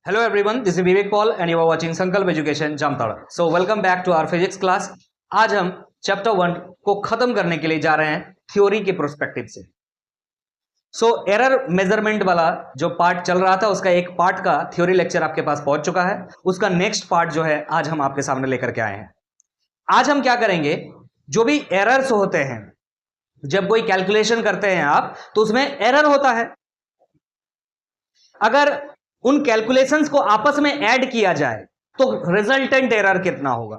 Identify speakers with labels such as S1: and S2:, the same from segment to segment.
S1: Hello everyone, this is Vivek Paul and you are watching Sankalp Education Jamtara. So welcome back to our physics class. आज हम chapter 1 को खत्म करने के लिए जा रहे हैं थ्योरी के प्रोस्पेक्टिव से. सो एरर मेजरमेंट वाला जो पार्ट चल रहा था उसका एक पार्ट का थ्योरी लेक्चर आपके पास पहुंच चुका है. उसका नेक्स्ट पार्ट जो है आज हम आपके सामने लेकर के आए हैं. आज हम क्या करेंगे, जो भी एरर्स होते हैं, जब कोई कैलकुलेशन करते हैं आप तो उसमें एरर होता है. अगर उन कैलकुलेशंस को आपस में ऐड किया जाए तो रिजल्टेंट एरर कितना होगा.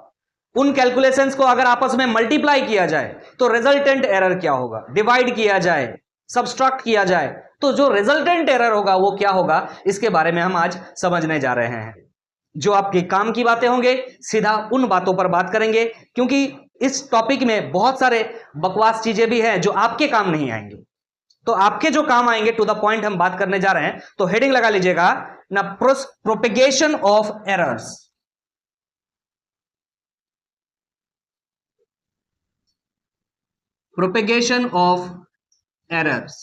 S1: उन कैलकुलेशंस को अगर आपस में मल्टीप्लाई किया जाए तो रिजल्टेंट एरर क्या होगा. डिवाइड किया जाए, सब्सट्रैक्ट किया जाए तो जो रिजल्टेंट एरर होगा वो क्या होगा, इसके बारे में हम आज समझने जा रहे हैं. जो आपके काम की बातें होंगे सीधा उन बातों पर बात करेंगे, क्योंकि इस टॉपिक में बहुत सारे बकवास चीजें भी हैं जो आपके काम नहीं आएंगे. तो आपके जो काम आएंगे टू द पॉइंट हम बात करने जा रहे हैं. तो हेडिंग लगा लीजिएगा ना, propagation of errors. Propagation of errors.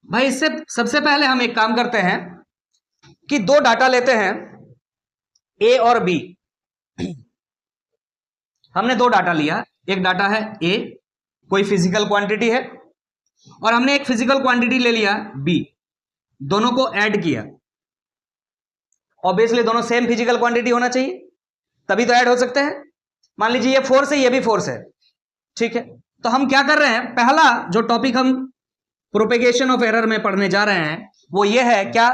S1: भाई इससे सबसे पहले हम एक काम करते हैं कि दो डाटा लेते हैं, ए और बी. हमने दो डाटा लिया. एक डाटा है ए, कोई फिजिकल क्वांटिटी है, और हमने एक फिजिकल क्वांटिटी ले लिया बी. दोनों को ऐड किया. ऑब्वियसली दोनों सेम फिजिकल क्वांटिटी होना चाहिए, तभी तो ऐड हो सकते हैं. मान लीजिए ये फोर्स है, ये भी फोर्स है, ठीक है. तो हम क्या कर रहे हैं, पहला जो टॉपिक हम प्रोपेगेशन ऑफ एरर में पढ़ने जा रहे हैं वो ये है क्या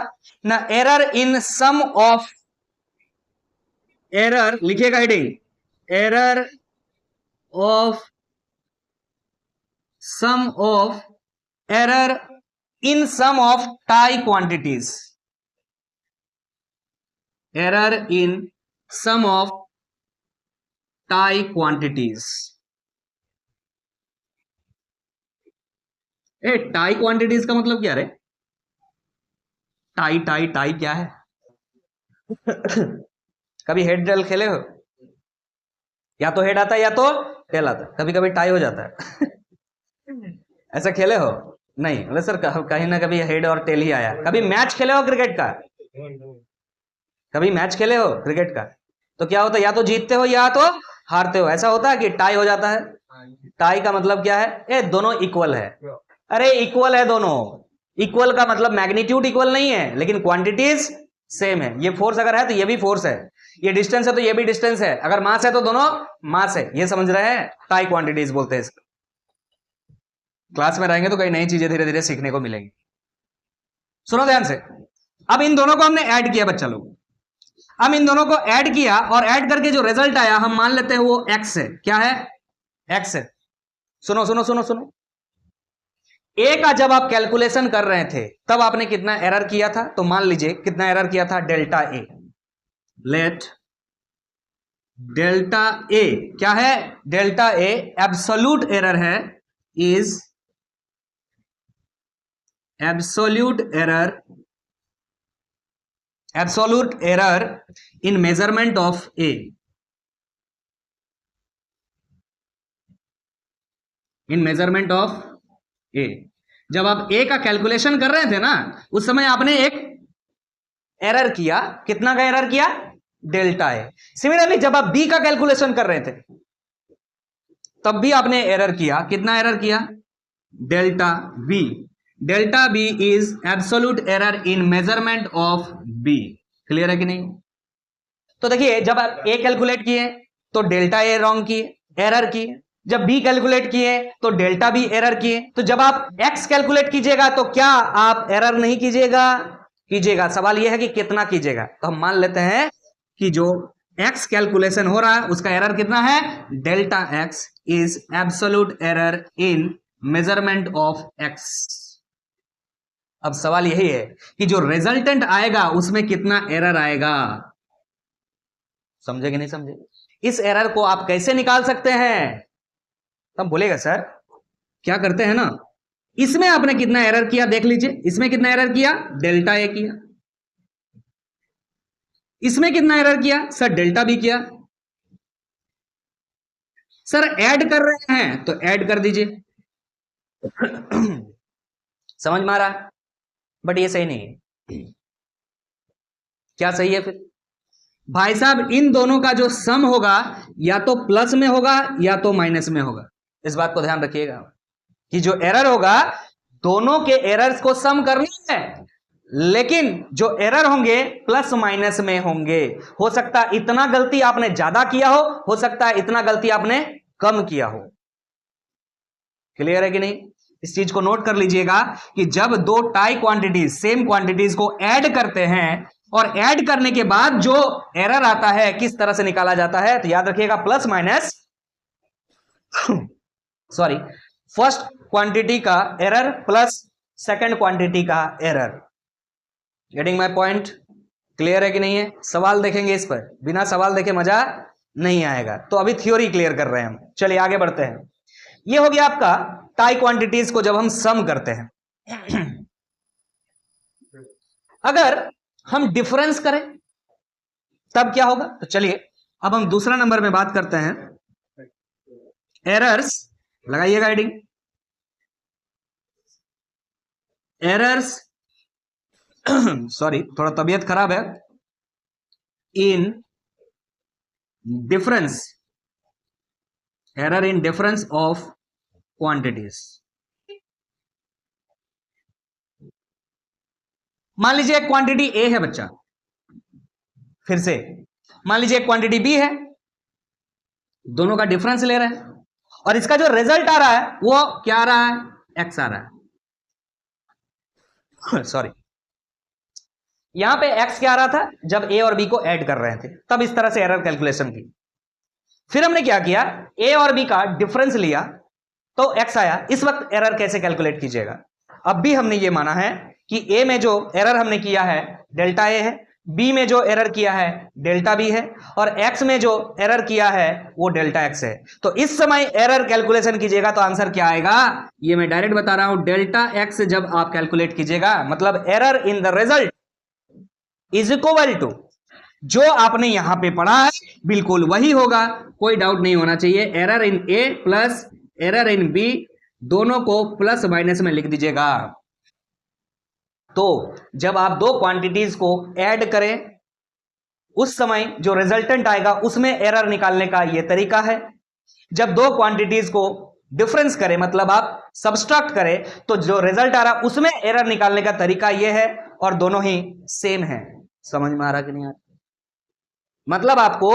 S1: ना, error in sum of error. लिखिएगा heading, error of sum of error in sum of tie quantities. Error in sum of tie quantities. A tie quantities का मतलब क्या रे? टाई टाई टाई क्या है? कभी हेड टेल खेले हो? या तो हेड आता है या तो टेल आता है, कभी कभी टाई हो जाता है. ऐसा खेले हो? नहीं बोले सर, कहीं ना कभी हेड और टेल ही आया. कभी मैच खेले हो क्रिकेट का? कभी मैच खेले हो क्रिकेट का? तो क्या होता है, या तो जीतते हो या तो हारते हो. ऐसा होता है कि टाई हो जाता है. टाई का मतलब क्या है, ये दोनों इक्वल है. अरे इक्वल है दोनों. इक्वल का मतलब मैग्नीट्यूड इक्वल नहीं है, लेकिन क्वांटिटीज सेम है. ये फोर्स अगर है तो ये भी फोर्स है, ये डिस्टेंस है तो ये भी डिस्टेंस है, अगर मास है तो दोनों मास है. ये समझ रहे हैं, टाई क्वांटिटीज बोलते हैं इसको. क्लास में रहेंगे तो कई नई चीजें धीरे धीरे सीखने को मिलेंगी. सुनो ध्यान से. अब इन दोनों को हमने ऐड किया बच्चा लोग. अब इन दोनों को ऐड किया और ऐड करके जो रिजल्ट आया हम मान लेते हैं वो एक्स है. क्या है? एक्स है. सुनो सुनो सुनो सुनो. ए का जब आप कैलकुलेशन कर रहे थे तब आपने कितना एरर किया था, तो मान लीजिए कितना एरर किया था, delta A. Let delta A क्या है? डेल्टा ए एब्सोल्यूट एरर है, is absolute error in measurement of A. in measurement of A. जब आप A का कैलकुलेशन कर रहे थे ना, उस समय आपने एक एरर किया. कितना का एरर किया? Delta A. सिमिलरली जब आप B का कैलकुलेशन कर रहे थे तब भी आपने एरर किया. कितना एरर किया? Delta B. Delta B is absolute error in measurement of B. Clear है कि नहीं? तो देखिए, जब आप ए कैलकुलेट किए तो डेल्टा ए रॉन्ग किए, एरर किए. जब बी कैलकुलेट किए तो डेल्टा बी एरर किए. तो जब आप एक्स कैलकुलेट कीजिएगा तो क्या आप एरर नहीं कीजिएगा? कीजिएगा. सवाल यह है कि कितना कीजिएगा. तो हम मान लेते हैं कि जो एक्स कैलकुलेशन हो रहा है उसका एरर कितना है? Delta x is absolute error in measurement of x. अब सवाल यही है कि जो रिजल्टेंट आएगा उसमें कितना एरर आएगा. समझे कि नहीं समझे? इस एरर को आप कैसे निकाल सकते हैं? तब बोलेगा सर क्या करते हैं ना, इसमें आपने कितना एरर किया देख लीजिए. इसमें कितना एरर किया? डेल्टा ए किया. इसमें कितना एरर किया? सर डेल्टा बी किया. सर ऐड कर रहे हैं तो ऐड कर दीजिए. समझ में आ रहा है? बट ये सही नहीं है. क्या सही है फिर भाई साहब? इन दोनों का जो सम होगा या तो प्लस में होगा या तो माइनस में होगा। इस बात को ध्यान रखिएगा कि जो एरर होगा दोनों के एरर्स को सम करना है, लेकिन जो एरर होंगे प्लस माइनस में होंगे। हो सकता है इतना गलती आपने ज्यादा किया हो सकता है इतना गलती आपने कम किया हो। क्लियर है कि नहीं? इस चीज को नोट कर लीजिएगा कि जब दो टाई क्वांटिटीज सेम क्वांटिटीज को ऐड करते हैं और ऐड करने के बाद जो एरर आता है किस तरह से निकाला जाता है, तो याद रखिएगा plus minus sorry first quantity का एरर प्लस सेकंड क्वांटिटी का error. Getting my point? Clear है कि नहीं है? सवाल देखेंगे इस पर, बिना सवाल देखे मजा नहीं आएगा। तो अभी थ्योरी क्लियर कर रहे हैं हम, चलिए आगे बढ़ते हैं। ये हो गया आपका टाई क्वांटिटीज को जब हम सम करते हैं। अगर हम डिफरेंस करें तब क्या होगा? तो चलिए अब हम दूसरा नंबर में बात करते हैं, एरर्स। लगाइएगा हेडिंग, एरर्स सॉरी थोड़ा तबीयत खराब है, in difference, error in difference of quantities. मान लीजिए एक क्वांटिटी ए है बच्चा, फिर से मान लीजिए एक क्वांटिटी बी है, दोनों का डिफरेंस ले रहे हैं और इसका जो रिजल्ट आ रहा है वो क्या आ रहा है? एक्स आ रहा है। सॉरी, यहां पे एक्स क्या आ रहा था? जब ए और बी को ऐड कर रहे थे तब इस तरह से एरर कैलकुलेशन की। फिर हमने क्या किया? ए और बी का डिफरेंस लिया तो एक्स आया। इस वक्त एरर कैसे कैलकुलेट कीजिएगा? अब भी हमने ये माना है कि ए में जो एरर हमने किया है डेल्टा ए है, बी में जो एरर किया है डेल्टा बी है, और एक्स में जो एरर किया है वो डेल्टा एक्स है। तो इस समय एरर कैलकुलेशन कीजिएगा तो आंसर क्या आएगा? ये मैं डायरेक्ट बता रहा हूं, डेल्टा एक्स जब आप कैलकुलेट कीजिएगा मतलब error in the result is equal to जो आपने यहां पे पढ़ा है बिल्कुल वही होगा, कोई डाउट नहीं होना चाहिए। Error in A plus error in B, दोनों को प्लस माइनस में लिख दीजिएगा। तो जब आप दो क्वांटिटीज को ऐड करें उस समय जो रिजल्टेंट आएगा उसमें एरर निकालने का यह तरीका है। जब दो क्वांटिटीज को डिफरेंस करें मतलब आप सब्सट्रैक्ट करें तो जो रिजल्ट आ रहा उसमें एरर निकालने का तरीका यह है, और दोनों ही सेम है। समझ में आ रहा कि नहीं आ रहा? मतलब आपको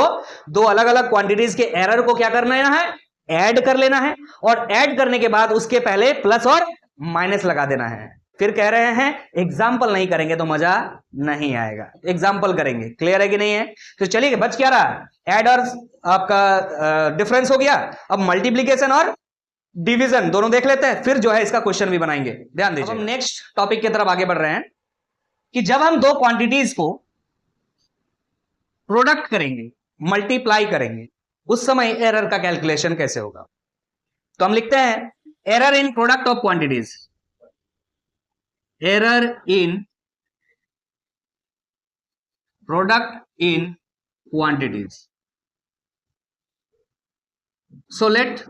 S1: दो अलग अलग क्वांटिटीज के एरर को क्या करना है? ऐड कर लेना है, और ऐड करने के बाद उसके पहले प्लस और माइनस लगा देना है। फिर कह रहे हैं एग्जाम्पल नहीं करेंगे तो मजा नहीं आएगा, एग्जाम्पल करेंगे। क्लियर है कि नहीं है? तो चलिए बच क्या रहा? ऐड और आपका डिफरेंस हो गया। अब मल्टीप्लीकेशन और डिवीजन दोनों देख लेते हैं, फिर जो है इसका क्वेश्चन भी बनाएंगे। ध्यान दीजिए, हम नेक्स्ट टॉपिक की तरफ आगे बढ़ रहे हैं कि जब हम दो क्वांटिटीज को प्रोडक्ट करेंगे, मल्टीप्लाई करेंगे, उस समय एरर का कैलकुलेशन कैसे होगा? तो हम लिखते हैं error in product of quantities, error in product in quantities. So let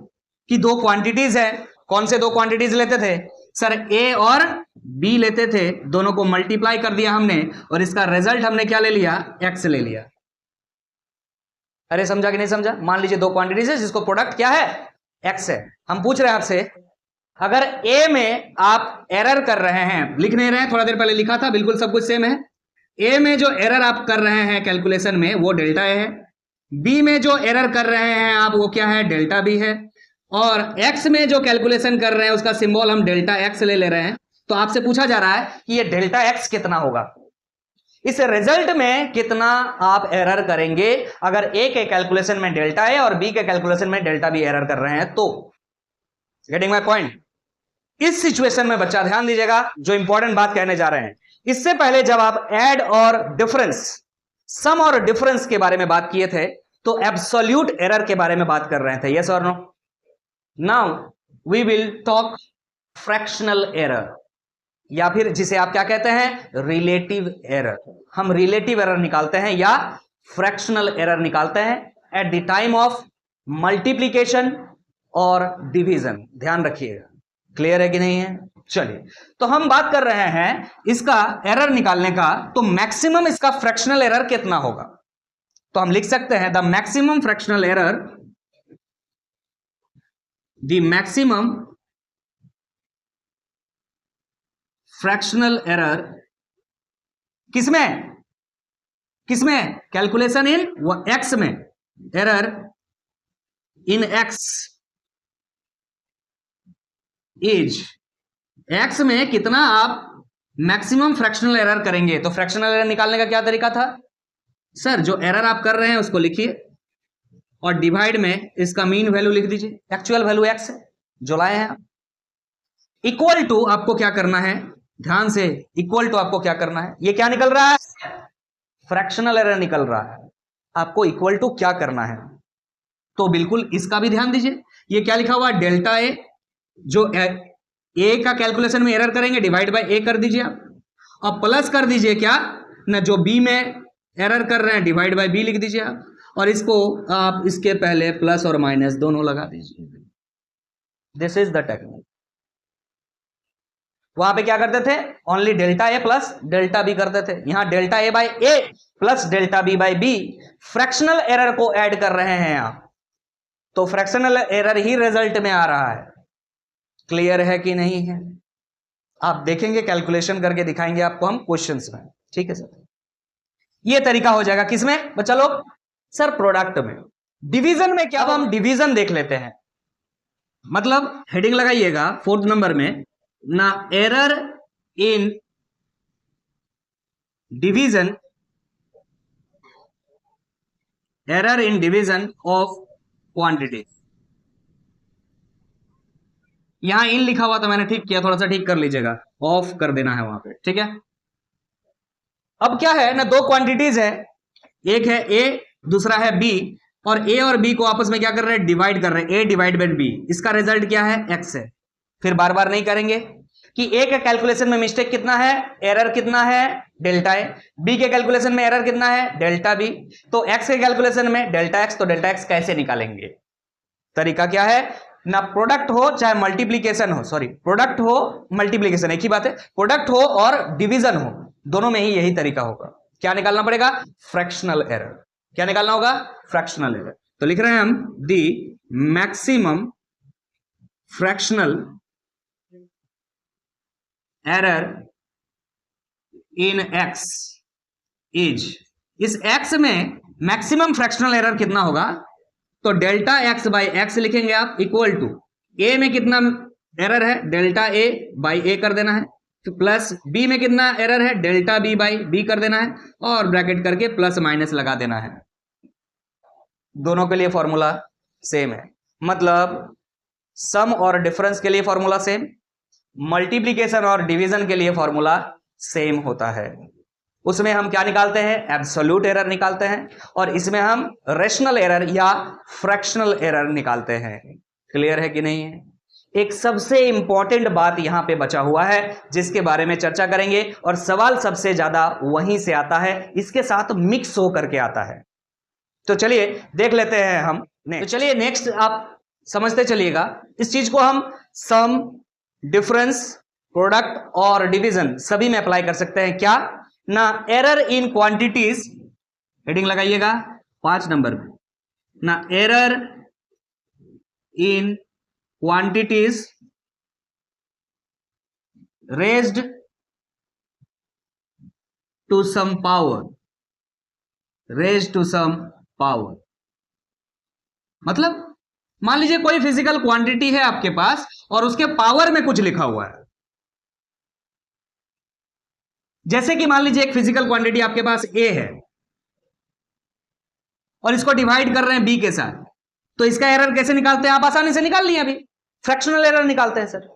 S1: कि दो क्वांटिटीज है, कौन से दो क्वांटिटीज लेते थे सर? ए और बी लेते थे, दोनों को मल्टीप्लाई कर दिया हमने और इसका रिजल्ट हमने क्या ले लिया? एक्स ले लिया। अरे समझा कि नहीं समझा? मान लीजिए दो क्वांटिटीज है जिसको प्रोडक्ट क्या है? एक्स है। हम पूछ रहे हैं आपसे, अगर ए में आप एरर कर रहे हैं, लिख नहीं रहे हैं, थोड़ा देर पहले लिखा था, बिल्कुल सब कुछ सेम है। ए में जो एरर आप कर रहे हैं कैलकुलेशन में वो डेल्टा ए है, बी में जो एरर कर रहे हैं आप वो क्या है? डेल्टा बी है, और एक्स में जो कैलकुलेशन कर रहे हैं उसका सिंबल हम डेल्टा एक्स ले रहे हैं। तो आपसे पूछा जा रहा है कि ये डेल्टा एक्स कितना होगा, इस रिजल्ट में कितना आप एरर करेंगे अगर ए के कैलकुलेशन में डेल्टा ए और बी के कैलकुलेशन में डेल्टा बी एरर कर रहे हैं तो। Getting my point? इस सिचुएशन में बच्चा ध्यान दीजिएगा, जो इंपॉर्टेंट बात कहने जा रहे हैं, इससे पहले जब आप ऐड और डिफरेंस, सम और डिफरेंस के बारे में बात किए थे तो एब्सोल्यूट एरर के बारे में बात कर रहे थे। यस और no? Now we will talk fractional error, या फिर जिसे आप क्या कहते हैं? Relative error. हम रिलेटिव एरर निकालते हैं या फ्रैक्शनल एरर निकालते हैं at the time of multiplication और डिवीजन। ध्यान रखिएगा, क्लियर है कि नहीं है? चलिए, तो हम बात कर रहे हैं इसका एरर निकालने का, तो मैक्सिमम इसका फ्रैक्शनल एरर कितना होगा। तो हम लिख सकते हैं the maximum fractional error, the maximum fractional error किसमें, किसमें, कैलकुलेशन इन एक्स में, error in x is, x में कितना आप मैक्सिमम फ्रैक्शनल एरर करेंगे। तो फ्रैक्शनल एरर निकालने का क्या तरीका था सर, जो एरर आप कर रहे हैं उसको लिखिए और डिवाइड में इसका मीन वैल्यू लिख दीजिए, एक्चुअल वैल्यू एक्स है जो लाए हैं आप, इक्वल टू आपको क्या करना है, ध्यान से, इक्वल टू आपको क्या करना है, ये क्या निकल रहा है, फ्रैक्शनल एरर निकल रहा है, आपको इक्वल टू क्या करना है। तो बिल्कुल इसका भी ध्यान दीजिए, ये क्या लिखा हुआ है, डेल्टा ए, जो ए का कैलकुलेशन में एरर करेंगे डिवाइड बाय ए कर दीजिए आप, और प्लस कर दीजिए क्या ना, जो बी में एरर कर रहे हैं डिवाइड बाय बी लिख दीजिए आप, और इसको आप इसके पहले प्लस और माइनस दोनों लगा दीजिए। This is the technique. वहां पे क्या करते थे, only delta A plus delta B करते थे, यहां delta A by A plus delta B by B, fractional error को ऐड कर रहे हैं आप, तो फ्रैक्शनल एरर ही रिजल्ट में आ रहा है। क्लियर है कि नहीं है, आप देखेंगे कैलकुलेशन करके दिखाएंगे आपको हम क्वेश्चंस में, ठीक है सर। ये तरीका हो जाएगा किसमें बच्चा लोग, सर प्रोडक्ट में। डिवीजन में क्या, अब हम डिवीजन देख लेते हैं, मतलब हेडिंग लगाइएगा 4th नंबर में ना, error in division, error in division of quantity. यहां इन लिखा हुआ तो मैंने ठीक किया, थोड़ा सा ठीक कर लीजिएगा, ऑफ कर देना है वहां पे, ठीक है। अब क्या है ना, दो क्वांटिटीज है, एक है ए दूसरा है बी, और ए और बी को आपस में क्या कर रहे हैं, डिवाइड कर रहे हैं, ए डिवाइड बाय बी, इसका रिजल्ट क्या है, एक्स है। फिर बार बार नहीं करेंगे कि ए के कैलकुलेशन में मिस्टेक कितना है, एरर कितना है, डेल्टा ए, बी के कैलकुलेशन में एरर कितना है, डेल्टा बी, तो एक्स के कैलकुलेशन में डेल्टा एक्स, तो डेल्टा एक्स कैसे निकालेंगे। तरीका क्या है ना, प्रोडक्ट हो चाहे मल्टीप्लीकेशन हो, सॉरी प्रोडक्ट हो मल्टीप्लीकेशन एक ही बात है, प्रोडक्ट हो और डिवीजन हो, दोनों में ही यही तरीका होगा। क्या निकालना पड़ेगा, फ्रैक्शनल एरर। क्या निकालना होगा, फ्रैक्शनल एरर। तो लिख रहे हैं हम the maximum fractional error in x is, इस एक्स में मैक्सिमम फ्रैक्शनल एरर कितना होगा, तो डेल्टा एक्स बाई एक्स लिखेंगे आप, इक्वल टू ए में कितना एरर है, डेल्टा ए बाई ए कर देना है, तो प्लस बी में कितना एरर है, डेल्टा बी बाई बी कर देना है, और ब्रैकेट करके प्लस माइनस लगा देना है। दोनों के लिए फॉर्मूला सेम है, मतलब सम और डिफरेंस के लिए फॉर्मूला सेम, मल्टीप्लीकेशन और डिवीजन के लिए फॉर्मूला सेम होता है। उसमें हम क्या निकालते हैं, एब्सोल्यूट एरर निकालते हैं, और इसमें हम रेशनल एरर या फ्रैक्शनल एरर निकालते हैं। क्लियर है कि नहीं है। एक सबसे इंपॉर्टेंट बात यहां पे बचा हुआ है जिसके बारे में चर्चा करेंगे, और सवाल सबसे ज्यादा वहीं से आता है, इसके साथ मिक्स होकर के आता है। तो चलिए देख लेते हैं हम नेक्स्ट। तो चलिए नेक्स्ट आप समझते चलिएगा, इस चीज को हम सम, डिफरेंस, प्रोडक्ट और डिवीजन सभी में अप्लाई कर सकते हैं। क्या ना, एरर इन क्वांटिटीज, हेडिंग लगाइएगा 5 नंबर में ना, error in quantities raised to some power, raised to some power, मतलब मान लीजिए कोई फिजिकल क्वांटिटी है आपके पास और उसके पावर में कुछ लिखा हुआ है। जैसे कि मान लीजिए एक फिजिकल क्वांटिटी आपके पास ए है और इसको डिवाइड कर रहे हैं बी के साथ, तो इसका एरर कैसे निकालते हैं, आप आसानी से निकाल लिए, अभी फ्रैक्शनल एरर निकालते हैं सर।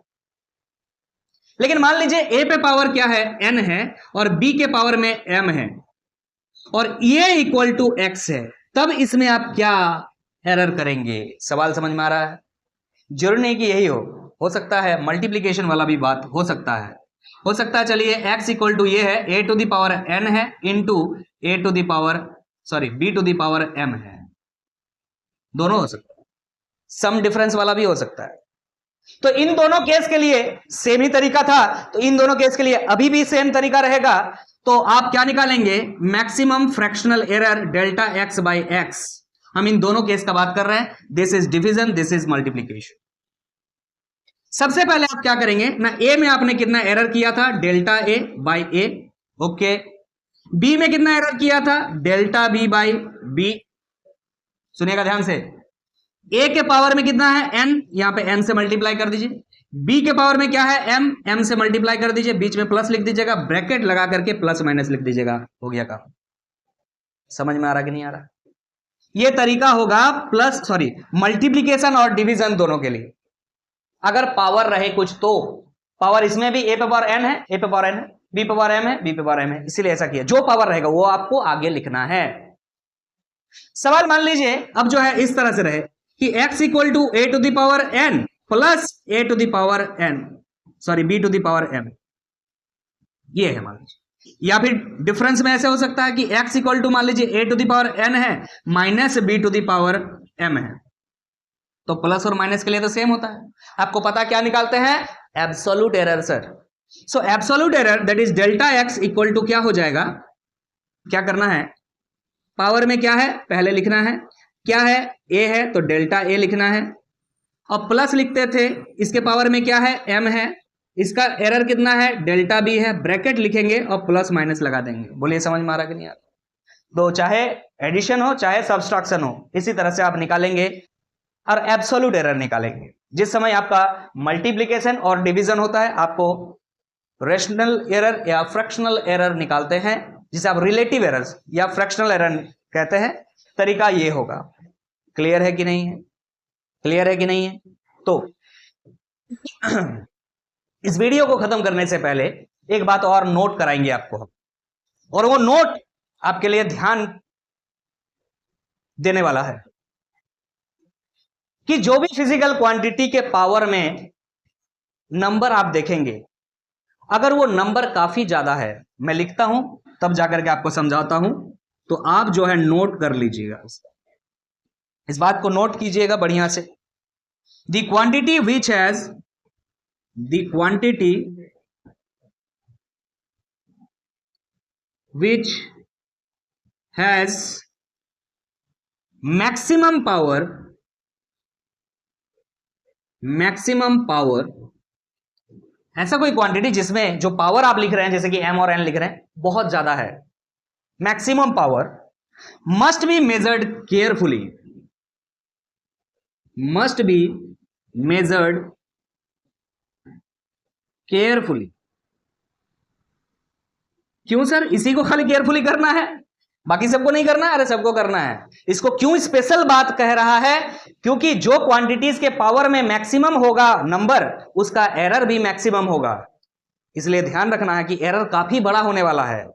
S1: लेकिन मान लीजिए ए पे पावर क्या है, एन है, और बी के पावर में एम है, और ए इक्वल टू एक्स है, तब इसमें आप क्या एरर करेंगे। सवाल समझ में आ रहा है। जरूरी नहीं कि यही हो सकता है मल्टीप्लीकेशन वाला भी बात हो सकता है, चलिए x इक्वल टू ये है, a to the power n है into a to the power b to the power m है, दोनों हो सकता है। सम डिफरेंस वाला भी हो सकता है। तो इन दोनों केस के लिए सेम ही तरीका था, तो इन दोनों केस के लिए अभी भी सेम तरीका रहेगा। तो आप क्या निकालेंगे, maximum fractional error delta x by x. हम इन दोनों केस का बात कर रहे हैं, this is division, this is multiplication. सबसे पहले आप क्या करेंगे ना, ए में आपने कितना एरर किया था, delta A by A, okay. B में कितना एरर किया था, डेल्टा बी बाई बी। सुनिएगा ध्यान से, ए के पावर में कितना है एन, यहां पे एन से मल्टीप्लाई कर दीजिए। बी के पावर में क्या है एम, एम से मल्टीप्लाई कर दीजिए, बीच में प्लस लिख दीजिएगा, ब्रैकेट लगा करके प्लस माइनस लिख दीजिएगा, हो गया काम। समझ में आ रहा कि नहीं आ रहा? यह तरीका होगा मल्टीप्लीकेशन और डिवीजन दोनों के लिए। अगर पावर रहे कुछ तो पावर इसमें भी ए पे पावर एन है, ए पे पावर एन है, बी पे पावर एम है, बी पे पावर एम है, इसीलिए ऐसा किया। जो पावर रहेगा वो आपको आगे लिखना है। सवाल मान लीजिए अब जो है इस तरह से रहे कि x equal to A to the power n plus A to the power n, sorry B to the power m, ये है मान लीजिए। या फिर डिफरेंस में ऐसे हो सकता है कि x इक्वल टू मान लीजिए A to the power n है minus B to the power m है, तो प्लस और माइनस के लिए तो सेम होता है। आपको पता क्या निकालते हैं, absolute error sir. So absolute error that is delta X equal to क्या हो जाएगा, क्या करना है, पावर में क्या है पहले लिखना है, क्या है ए है तो डेल्टा ए लिखना है, और प्लस लिखते थे, इसके पावर में क्या है एम है, इसका एरर कितना है डेल्टा बी है, ब्रैकेट लिखेंगे और प्लस माइनस लगा देंगे। बोलिए समझ में आ रहा कि नहीं आ रहा? तो चाहे एडिशन हो चाहे सब्सट्रैक्शन हो, इसी तरह से आप निकालेंगे और एब्सोल्यूट एरर निकालेंगे। जिस समय आपका मल्टीप्लिकेशन और डिवीजन होता है आपको रेशनल एरर या फ्रैक्शनल एरर निकालते हैं, जिसे आप रिलेटिव एरर्स या फ्रैक्शनल एरर कहते हैं। तरीका ये होगा। क्लियर है कि नहीं है? क्लियर है कि नहीं है? तो इस वीडियो को खत्म करने से पहले एक बात और नोट कराएंगे आपको, और वो नोट आपके लिए ध्यान देने वाला है कि जो भी फिजिकल क्वांटिटी के पावर में नंबर आप देखेंगे, अगर वो नंबर काफी ज्यादा है, मैं लिखता हूं तब जाकर के आपको समझाता हूं, तो आप जो है नोट कर लीजिएगा, इस बात को नोट कीजिएगा बढ़िया से। The quantity which has maximum power, ऐसा कोई क्वांटिटी जिसमें जो पावर आप लिख रहे हैं जैसे कि m और n लिख रहे हैं बहुत ज्यादा है, maximum power must be measured carefully, must be measured carefully. क्यों सर, इसी को खाली केयरफुली करना है, बाकी सबको नहीं करना है? अरे सबको करना है। इसको क्यों स्पेशल बात कह रहा है, क्योंकि जो क्वांटिटीज के पावर में मैक्सिमम होगा नंबर, उसका एरर भी मैक्सिमम होगा। इसलिए ध्यान रखना है कि एरर काफी बड़ा होने वाला है,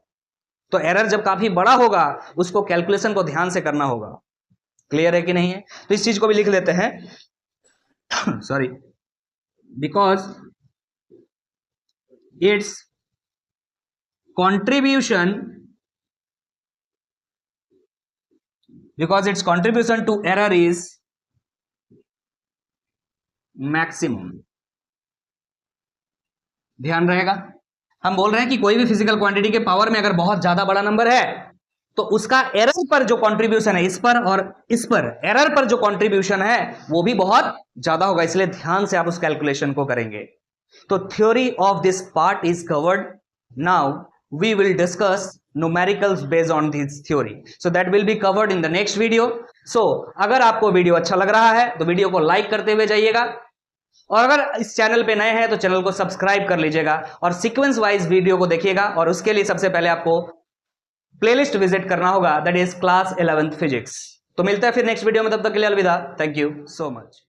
S1: तो एरर जब काफी बड़ा होगा उसको कैलकुलेशन को ध्यान से करना होगा। क्लियर है कि नहीं है? तो इस चीज को भी लिख लेते हैं sorry, because it's contribution to error is maximum। ध्यान रहेगा, हम बोल रहे हैं कि कोई भी फिजिकल क्वांटिटी के पावर में अगर बहुत ज्यादा बड़ा नंबर है तो उसका एरर पर जो कंट्रीब्यूशन है, इस पर और इस पर एरर पर जो कंट्रीब्यूशन है वो भी बहुत ज्यादा होगा। इसलिए ध्यान से आप उस कैलकुलेशन को करेंगे। तो theory of this part is covered. Now we will discuss numericals based on this theory, so that will be covered in the next video। so अगर आपको वीडियो अच्छा लग रहा है तो वीडियो को लाइक करते हुए जाइएगा, और अगर इस चैनल पे नए हैं तो चैनल को सब्सक्राइब कर लीजिएगा और सीक्वेंस वाइज वीडियो को देखिएगा। और उसके लिए सबसे पहले आपको प्लेलिस्ट विजिट करना होगा, that is class 11th physics. तो मिलता है फिर नेक्स्ट वीडियो में, तब तक के लिए अलविदा। Thank you so much.